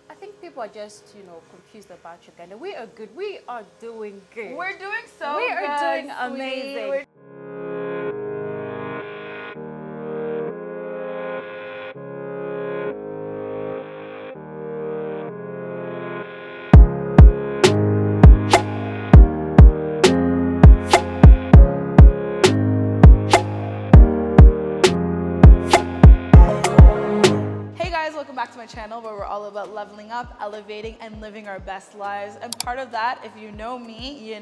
I think people are just, confused about Uganda. We are good. We are doing good. We're doing so We good. are doing amazing. Welcome back to my channel where we're all about leveling up, elevating, and living our best lives. And part of that, if you know me,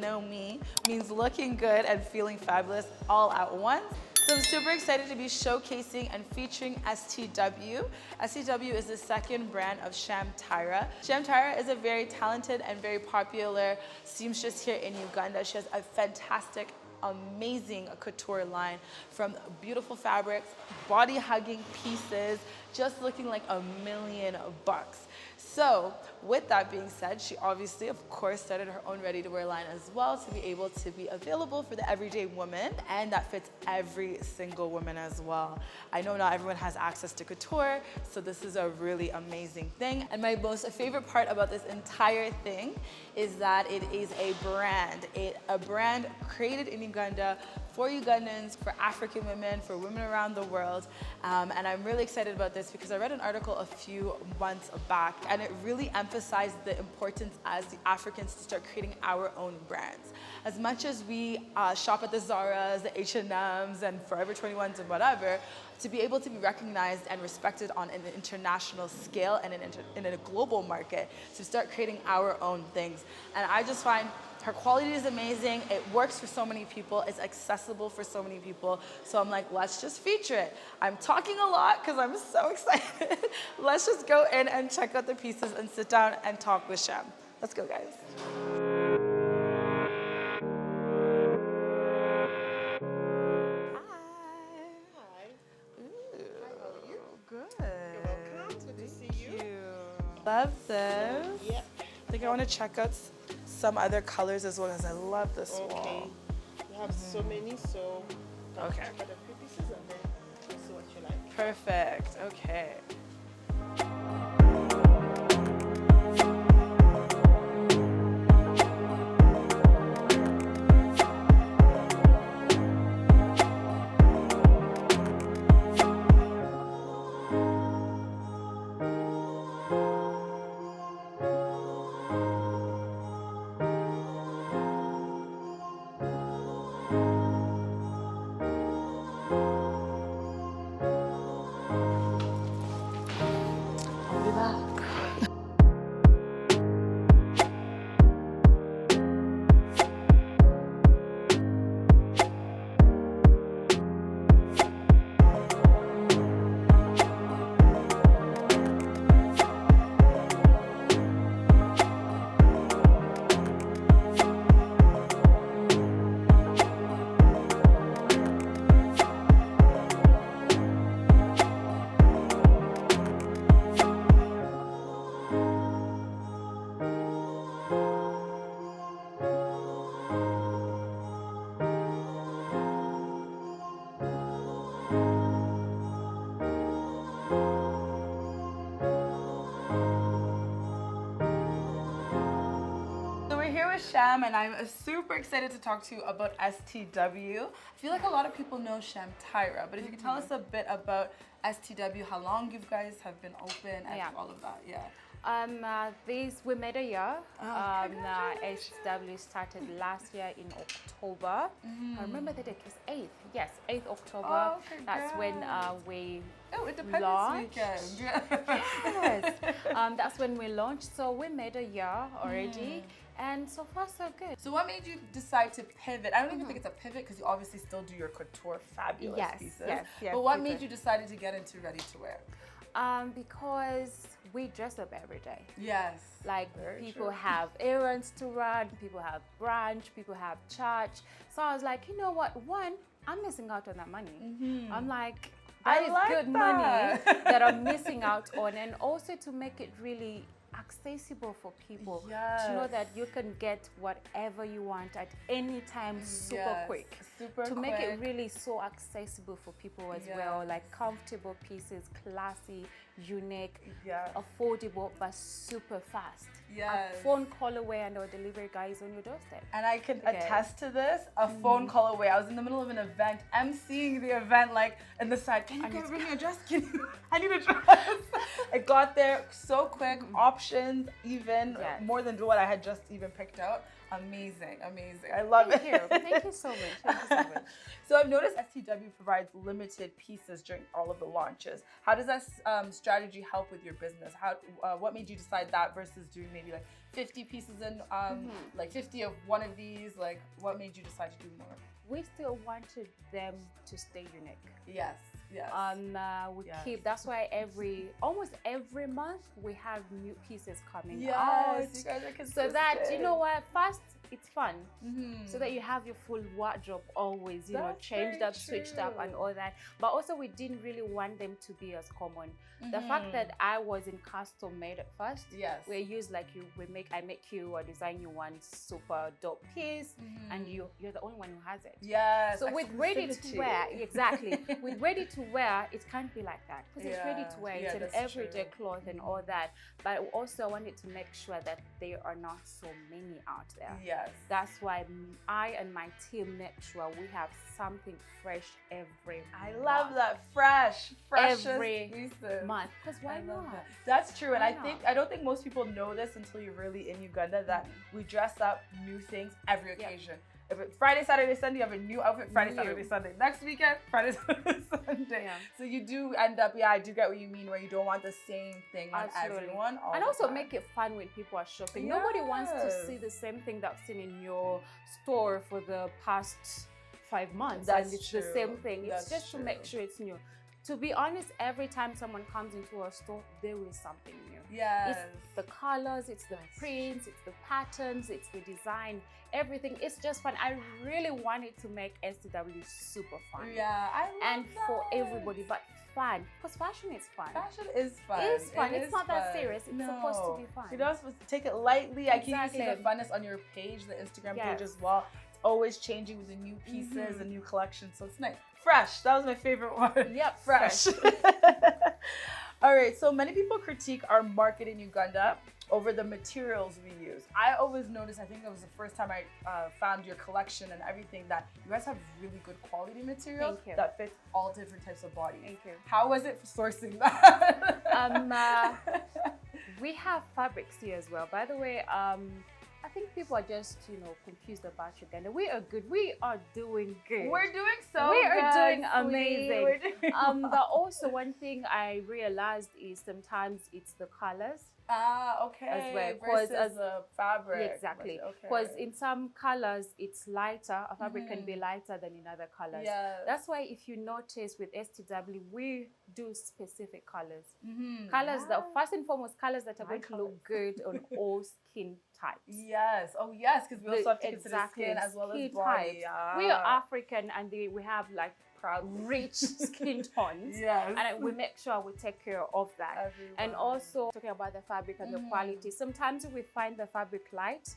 means looking good and feeling fabulous all at once. So I'm super excited to be showcasing and featuring STW. STW is the second brand of Sham Tyra. Sham Tyra is a very talented and very popular seamstress here in Uganda. She has a fantastic, amazing couture line from beautiful fabrics, body hugging pieces, just looking like $1,000,000. So with that being said, she obviously, of course, started her own ready-to-wear line as well to be able to be available for the everyday woman, and that fits every single woman as well. I know not everyone has access to couture, so this is a really amazing thing. And my most favorite part about this entire thing is that it is a brand created in Uganda for Ugandans, for African women, for women around the world. And I'm really excited about this because I read an article a few months back and it really emphasized the importance as the Africans to start creating our own brands. As much as we shop at the Zara's, the H&M's, and Forever 21's and whatever, to be able to be recognized and respected on an international scale and in a global market, to start creating our own things. And I just find her quality is amazing. It works for so many people. It's accessible for so many people. So I'm like, let's just feature it. I'm talking a lot because I'm so excited. Let's just go in and check out the pieces and sit down and talk with Sham. Let's go, guys. Love this. Yep. I think I want to check out some other colors as well as I love this wall. Okay. We have so many, so okay. Check out a few pieces and then we'll see what you like. Perfect. Okay. Sham, and I'm super excited to talk to you about STW. I feel like a lot of people know Sham Tyra, but if you could tell us a bit about STW, how long you guys have been open, and all of that, We made a year. STW started last year in October. I remember the date was 8th. Yes, 8th October. That's when we Independence Weekend. Yes, that's when we launched. So we made a year already. And so far, so good. So what made you decide to pivot? I don't even think it's a pivot because you obviously still do your couture fabulous pieces. Yes. But what made you decide to get into ready-to-wear? Because we dress up every day. Yes. Like people have errands to run, people have brunch, people have church. So I was like, you know what? One, I'm missing out on that money. I'm like, that is good money that I'm missing out on. And also to make it really accessible for people Yes. to know that you can get whatever you want at any time, super quick. Super to quick. make it really so accessible for people as well, like comfortable pieces, classy, unique, affordable, but super fast. A phone call away and our delivery guy is on your doorstep. And I can attest to this, a phone call away. I was in the middle of an event, emceeing the event, like in the side, can you bring me a dress? I need a dress. I got there so quick, options even more than what I had just even picked out. Amazing, amazing. I love it. Thank you so much. Thank you so much. So I've noticed STW provides limited pieces during all of the launches. How does that strategy help with your business? What made you decide that versus doing maybe like 50 pieces in, like 50 of one of these? Like, what made you decide to do more? We still wanted them to stay unique. Yes. Yes. We keep, that's why almost every month we have new pieces coming out. Yes, you guys are consistent. So that, you know what, first it's fun. So that you have your full wardrobe always, you know, changed up, switched up and all that. But also we didn't really want them to be as common. The fact that I was in custom made at first, we use like I make you or design you one super dope piece and you're the only one who has it. Yes. So with ready to wear, with ready to wear, it can't be like that because it's ready to wear. It's an everyday cloth and all that. But I also wanted to make sure that there are not so many out there. Yes. That's why I and my team make sure we have something fresh every month. I love that. Freshest every pieces. month. Because why not? That's true. And I don't think most people know this until you're really in Uganda, that we dress up new things every occasion. If it's Friday, Saturday, Sunday, you have a new outfit. Friday, Saturday, Sunday. Next weekend, Friday, Saturday, Sunday. So you do end up, I do get what you mean, where you don't want the same thing on everyone. And also make it fun when people are shopping. Nobody wants to see the same thing that's seen in your store for the past 5 months. It's the same thing. It's just to make sure it's new. To be honest, every time someone comes into our store, there is something new. Yes. It's the colors, it's the prints, it's the patterns, it's the design, everything. It's just fun. I really wanted to make STW super fun. Yeah, I love that. For everybody, but fun. Because fashion is fun. Fashion is fun. It's fun. It's not that serious. It's supposed to be fun. You're not supposed to take it lightly. I can see the funness on your page, the Instagram page as well. It's always changing with the new pieces, the new collection. So it's nice. Fresh. That was my favorite one. Yep. Fresh. All right. So many people critique our market in Uganda over the materials we use. I always noticed, I think that was the first time I found your collection and everything, that you guys have really good quality material that fits all different types of bodies. Thank you. How was it sourcing that? We have fabrics here as well. By the way, I think people are just, confused about Uganda. We are good. We are doing good. We're doing so We good. are doing amazing. We're doing but also one thing I realized is sometimes it's the colors. Okay. As well. Versus the fabric. Exactly. Because in some colors, it's lighter. A fabric can be lighter than in other colors. Yes. That's why if you notice with STW, we do specific colors. Colors that, first and foremost, colors that are going to look good on all skin types. Yes. Oh, yes. Because we also have to consider skin as well as body. We are African and we have like rich skin tones. Yes. And we make sure we take care of that. And also talking about the fabric and the quality. Sometimes we find the fabric light,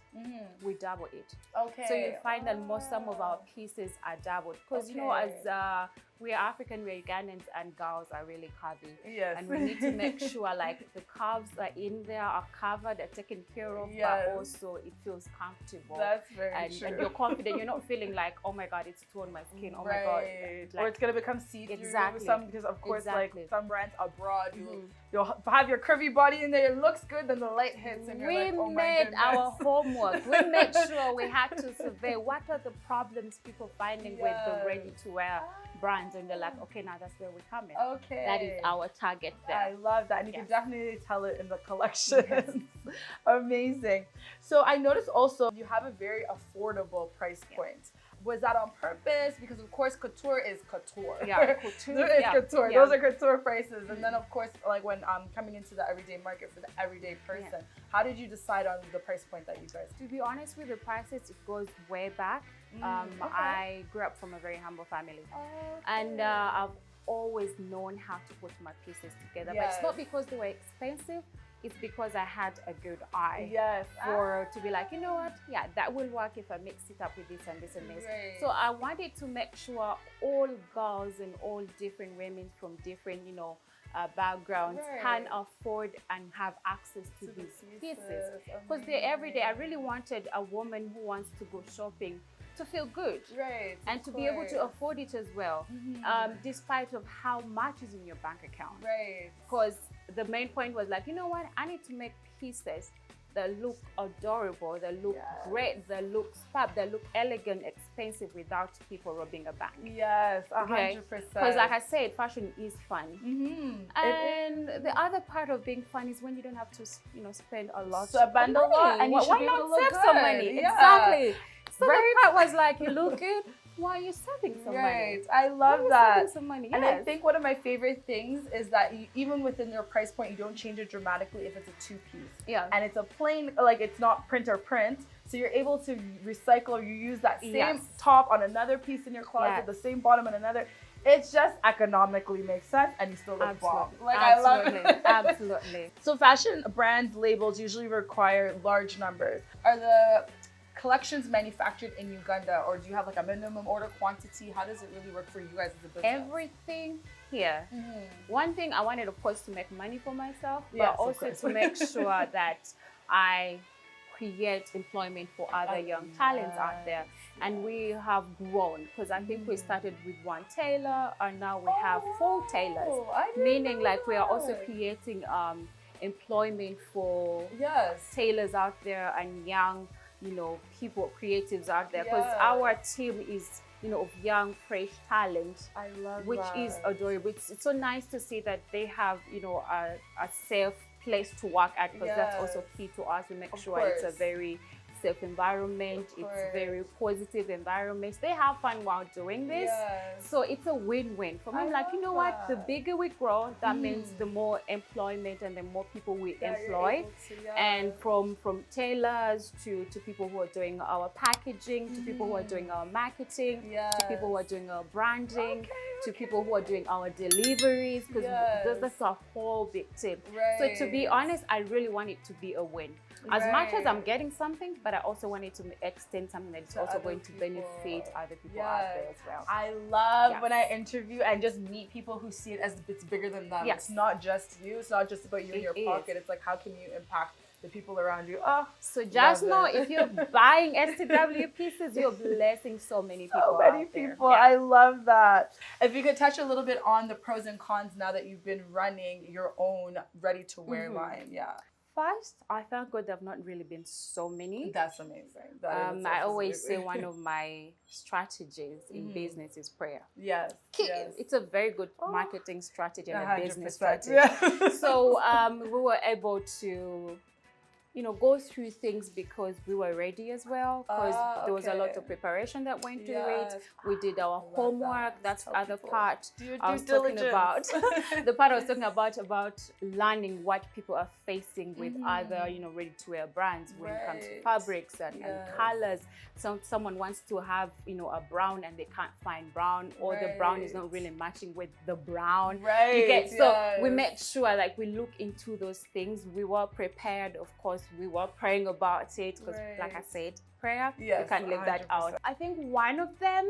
we double it. Okay. So you find that some of our pieces are doubled. Because as we are African, we're Ugandans, and girls are really curvy. Yes. And we need to make sure like the curves are in there, are covered, are taken care of, but also it feels comfortable. That's very true. And you're confident. You're not feeling like, oh my God, it's too on my skin. Oh my God. Like, or it's going to become see-through. Exactly. Because of course, like some brands abroad, you'll have your curvy body in there. It looks good, then the light hits and you're like, oh my goodness. We made our homework. We made sure we had to survey what are the problems people finding with the ready-to-wear brands, and they're like, okay, now that's where we come in. Okay. That is our target there. I love that. And you can definitely tell it in the collection. Amazing. So I noticed also you have a very affordable price point. Was that on purpose? Because of course, couture is couture. Yeah, couture is couture. Those are couture prices. And then of course, like when coming into the everyday market for the everyday person, how did you decide on the price point that you guys? To be honest with the prices, it goes way back. I grew up from a very humble family. And I've always known how to put my pieces together. But it's not because they were expensive, it's because I had a good eye. Yes. To be like, you know what? Yeah, that will work if I mix it up with this and this and this. Right. So I wanted to make sure all girls and all different women from different, backgrounds can afford and have access to these pieces. Because they're every day. I really wanted a woman who wants to go shopping to feel good, right, and to be able to afford it as well, despite of how much is in your bank account. Right. Because the main point was like, you know what? I need to make pieces that look adorable, that look great, that look fab, that look elegant, expensive without people robbing a bank. Yes, 100%. Because like I said, fashion is fun. And the other part of being fun is when you don't have to, spend a lot. So spend a lot, and you should why be not able to look save good? some money? Yeah. Exactly. So the part was like, you look good. Why are you saving some money? Right, I love that. Saving some money? And I think one of my favorite things is that even within your price point, you don't change it dramatically if it's a two-piece. Yeah. And it's a plain, like it's not print or print. So you're able to recycle or you use that same top on another piece in your closet, the same bottom on another. It just economically makes sense and you still look bomb. Like I love it. Absolutely. So fashion brand labels usually require large numbers. Are the collections manufactured in Uganda, or do you have like a minimum order quantity? How does it really work for you guys as a business? Everything here. One thing I wanted, of course, to make money for myself, but Yes, also to make sure that I create employment for other young talents out there. And we have grown, because I think we started with one tailor and now we have 4 tailors, meaning like we are also creating employment for tailors out there and young people, creatives out there, because our team is, of young, fresh talent. I love which that. is adorable. It's so nice to see that they have, a safe place to work at, because that's also key to us. We make sure it's a very safe environment. It's very positive environment. They have fun while doing this. So it's a win-win. For me, I'm like, you know what? The bigger we grow, that means the more employment and the more people we employ. And from tailors to people who are doing our packaging, to people who are doing our marketing, to people who are doing our branding, to people who are doing our deliveries, because that's a whole big team. So to be honest, I really want it to be a win. As much as I'm getting something, but I also want it to extend something that's also going to benefit other people out there as well. I love when I interview and just meet people who see it as it's bigger than them. It's not just you. It's not just about you in your pocket. It's like, how can you impact the people around you? So just know, if you're buying STW pieces, you're blessing so many people. So many people. I love that. If you could touch a little bit on the pros and cons now that you've been running your own ready-to-wear line. First, I thank God there have not really been so many. That's amazing. I always say one of my strategies in business is prayer. It's a very good marketing strategy and a business strategy. So we were able to go through things because we were ready as well, because there was a lot of preparation that went to it. We did our homework. That's the other part I was talking about. The part I was talking about learning what people are facing with other, ready-to-wear brands when it comes to fabrics and colors. Someone wants to have, a brown and they can't find brown, or the brown is not really matching with the brown. You get, so we made sure we look into those things. We were prepared, of course. We were praying about it, because like I said, prayer, you can't leave that out. I think one of them,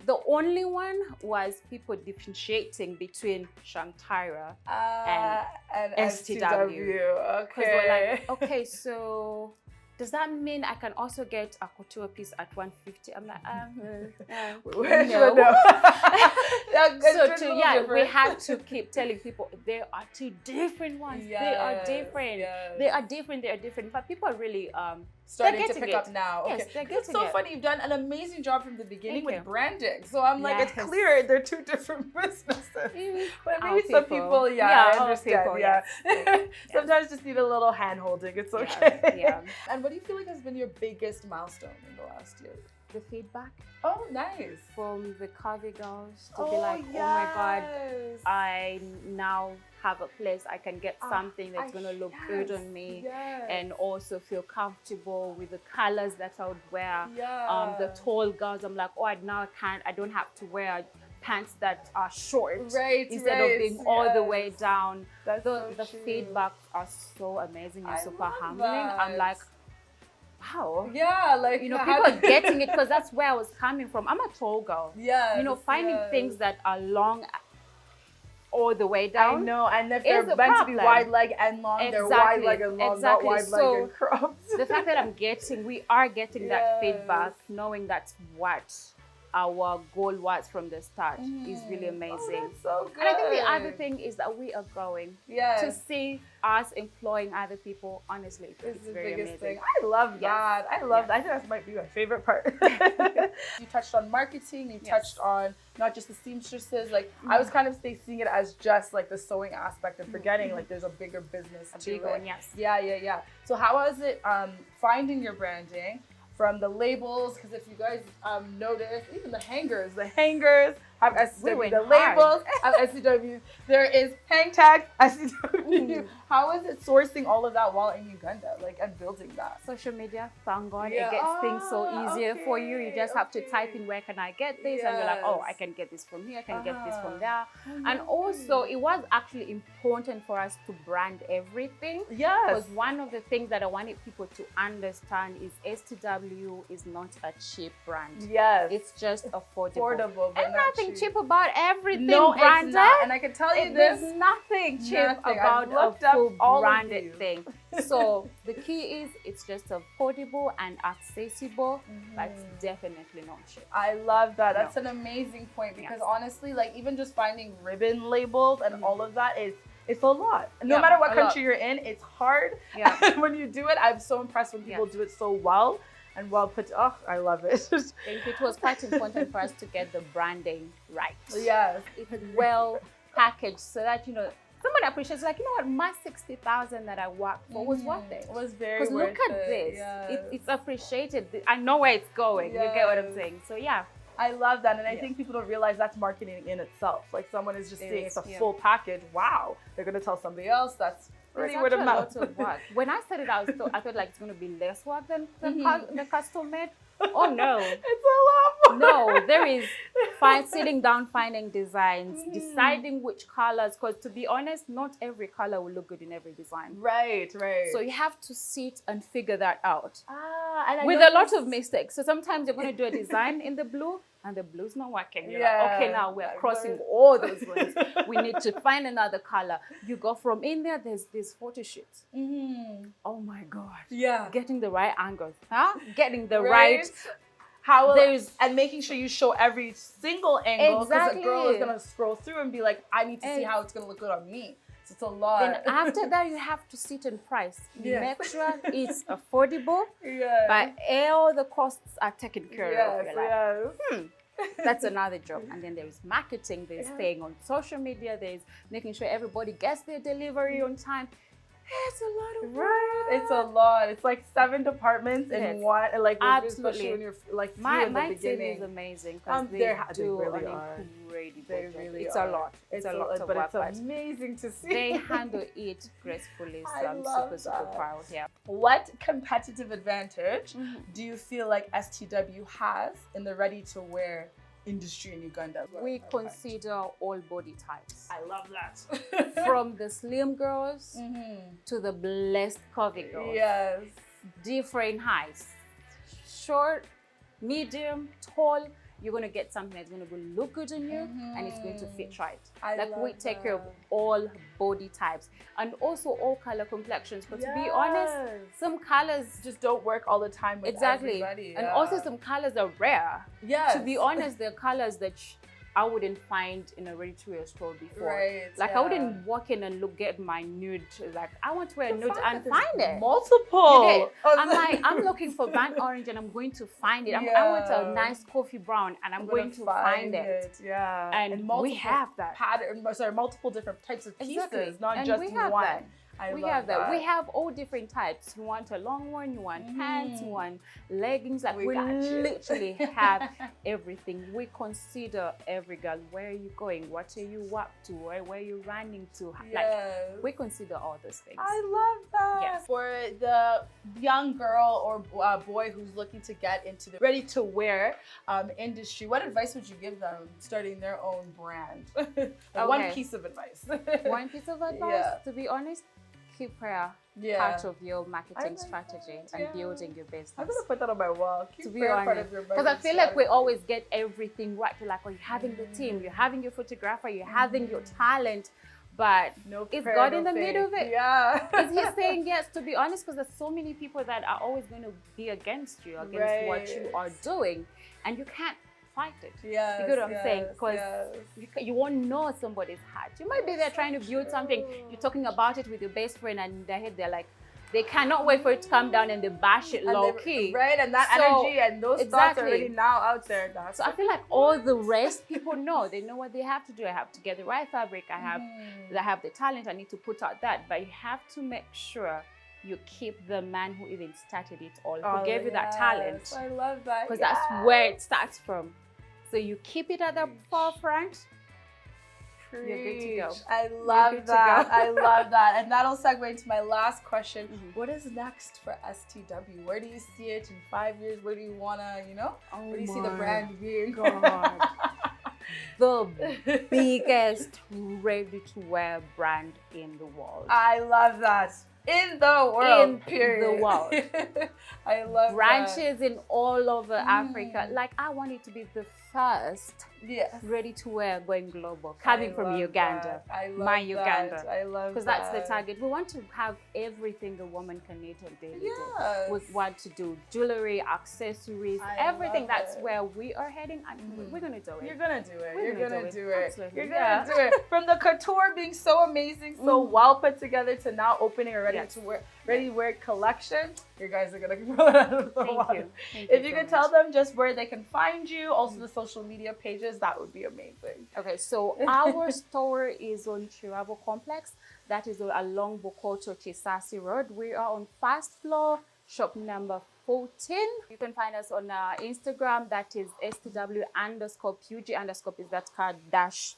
the only one, was people differentiating between Sham Tyra and STW. Because we're like, okay, so does that mean I can also get a couture piece at 150? I'm like, no. So we have to keep telling people there are 2 different ones. They are different. They are different. They are different. But people are really starting to pick up now. Yes, they're getting it's so funny. You've done an amazing job from the beginning with branding. So I'm like, it's clear they're 2 different businesses. But maybe some people, I understand. Sometimes just need a little hand holding. It's okay. And what do you feel like has been your biggest milestone in the last year? The feedback. Oh, nice. From the curvy girls to be like, oh my God, I now have a place I can get something that's going to look good on me, and also feel comfortable with the colors that I would wear. The tall girls, I'm like, oh, I don't have to wear pants that are short, right, instead of being all the way down. That's The so true. feedbacks are so amazing and I super love humbling. I'm that. like, wow. Yeah, like You know, people are getting it, because that's where I was coming from. I'm a tall girl. Yeah. You know, finding things that are long all the way down. I know, and if is they're the meant to be problem. wide leg and long, they're wide leg and long, not wide leg So and cropped. the fact that we are getting that Yes. feedback, knowing that's what our goal was from the start, is really amazing. Oh, that's so good. And I think the other thing is that we are growing. Yes. To see us employing other people, honestly, It's it's the very biggest amazing. thing. I love that. I love that. I think that might be my favorite part. You touched on marketing. You touched on not just the seamstresses. Like I was kind of seeing it as just like the sewing aspect and forgetting like there's a bigger business to bigger it. one, yes. Yeah. So how was it finding your branding? From the labels, because if you guys notice, even the hangers have STW, the labels have STW. There is hang tags, STW. How is it sourcing all of that while in Uganda, like, and building that? Social media, thank God, Yeah. it gets things so easier for you. You just have to Okay. type in, where can I get this? And you're like, oh, I can get this from here, I can get this from there. And also, it was actually important for us to brand everything. Yes. Because one of the things that I wanted people to understand is STW is not a cheap brand. Yes. It's just affordable. Affordable, but and not nothing cheap. cheap about everything No, branded. it's not. And I can tell you There's this. nothing cheap Nothing. I've about looked a up full all of branded you. thing. So the key is it's just affordable and accessible, but it's definitely not cheap. I love that. That's an amazing point, because honestly, like even just finding ribbon labels and all of that it's a lot. No matter what country you're in, it's hard. Yeah. And when you do it, I'm so impressed when people do it so well and well put. Oh, I love it. I think it was quite important for us to get the branding right. Yes. It's well packaged so that, you know, someone appreciates, like, you know what, my 60,000 that I worked for was worth it. It was very Because worth look at it. this. Yes. It's appreciated. I know where it's going. You get what I'm saying? So yeah. I love that, and I think people don't realize that's marketing in itself. Like someone is just saying it's a full package. Wow, they're gonna tell somebody else. That's pretty word of mouth. There's actually a lot of work. When I started out, I thought like it's gonna be less work than the custom made. Oh no, It's a lot more. no, there is sitting down, finding designs, deciding which colors. Because to be honest, not every color will look good in every design. Right. So you have to sit and figure that out. And I With know a lot of mistakes. So sometimes you're going to do a design in the blue and the blue's not working. You're like, okay, now we're crossing all those lines. We need to find another color. You go from in there, there's this photo shoot. Oh my God. Yeah. Getting the right angles, getting the right. And making sure you show every single angle, because a girl is gonna scroll through and be like, I need to see how it's gonna look good on me. So it's a lot. Then after that, you have to sit and price. You make sure it's affordable, but all the costs are taken care of. You're like, that's another job. And then there's marketing, there's staying on social media, there's making sure everybody gets their delivery on time. It's a lot of work. It's a lot. It's like 7 departments in one. Like especially when you're like my in the team beginning. is amazing because They do really an are. incredible They job. really It's are. a lot. It's a lot of but work. it's amazing to see. They handle it gracefully. So I'm super proud. Yeah. What competitive advantage do you feel like STW has in the ready-to-wear industry in Uganda? We consider all body types. I love that. From the slim girls to the blessed curvy girls. Yes. Different heights. Short, medium, tall. You're going to get something that's going to look good on you and it's going to fit right. We take care of all body types and also all color complexions. But to be honest, some colors just don't work all the time with everybody. And also some colors are rare. Yes. To be honest, they're colors that I wouldn't find in a ready-to-wear store before. Right. Like I wouldn't walk in and get my nude. Like I want to wear a nude and find it. Multiple. I'm like, I'm looking for burnt orange and I'm going to find it. I want a nice coffee brown and I'm going to find it. Yeah. And we have that. Multiple different types of pieces, not and just we have one. That. We have that. We have all different types. You want a long one, you want pants, you want leggings. Like we literally have everything. We consider every girl. Where are you going? What are you up to? Where are you running to? Like we consider all those things. I love that. Yes. For the young girl or boy who's looking to get into the ready-to-wear industry, what advice would you give them starting their own brand? One piece of advice. One piece of advice, to be honest, keep prayer part of your marketing strategy and building your business. I'm gonna put that on my wall. Keep to be prayer honest, part of your because I feel like we always get everything right. We're like, oh, you're having the team, you're having your photographer, you're having your talent, but is God in the middle of it? Yeah. Is He saying yes? To be honest, because there's so many people that are always going to be against you, against what you are doing, and you can't fight it. Yes, you get what I'm saying? Because you won't know somebody's heart. You might be there trying to build something. You're talking about it with your best friend, and in their head they're like, they cannot wait for it to come down, and they bash it low key. Right, and that energy and those thoughts are already now out there. So I feel like all the rest people know. They know what they have to do. I have to get the right fabric. I have the talent. I need to put out that. But you have to make sure you keep the man who even started it all, who gave you that talent. I love that. Because that's where it starts from. So you keep it at the forefront. You're good to go. I love that. I love that. And that'll segue into my last question. What is next for STW? Where do you see it in 5 years? Where do you want to, where do you see the brand being? God. The biggest ready-to-wear brand in the world. I love that. In the world, period. In the world. I love branches in all over Africa. Like, I want it to be the first ready-to-wear going global, coming from Uganda. My Uganda. I love that. Because that's the target. We want to have everything a woman can need on daily day. We want to do jewelry, accessories, everything. That's where we are heading, and we're going to do it. You're going to do it. You're going to do it. You're going to do it. From the couture being so amazing, so well put together, to now opening a ready-to-wear collection, you guys are going to throw it out of the water. If you could tell them just where they can find you, also the social media pages, that would be amazing. Okay, so our store is on Chirabo Complex. That is along Bokoto Chisasi Road. We are on first floor, shop number 14. You can find us on Instagram. That is STW_PUG_ is that card dash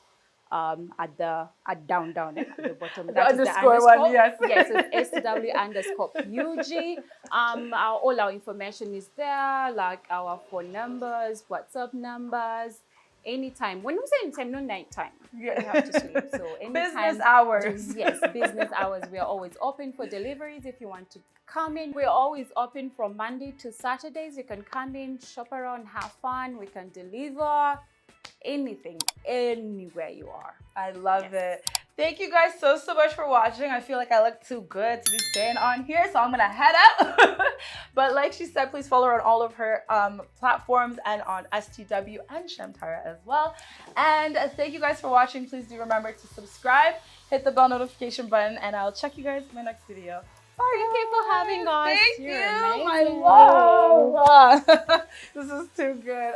at down at the bottom. The underscore one, yes. Yes, it's STW_PUG. All our information is there, like our phone numbers, WhatsApp numbers. Anytime. When we say anytime, no night time. You have to sleep. So anytime. Business hours. Yes, business hours. We are always open for deliveries if you want to come in. We're always open from Monday to Saturdays. You can come in, shop around, have fun. We can deliver anything, anywhere you are. I love it. Thank you guys so much for watching. I feel like I look too good to be staying on here, so I'm gonna head out. But like she said, please follow her on all of her platforms and on STW and Sham Tyra as well. And thank you guys for watching. Please do remember to subscribe, hit the bell notification button, and I'll check you guys in my next video. Bye. Thank you for having us. Thank You're you. amazing. My love. This is too good.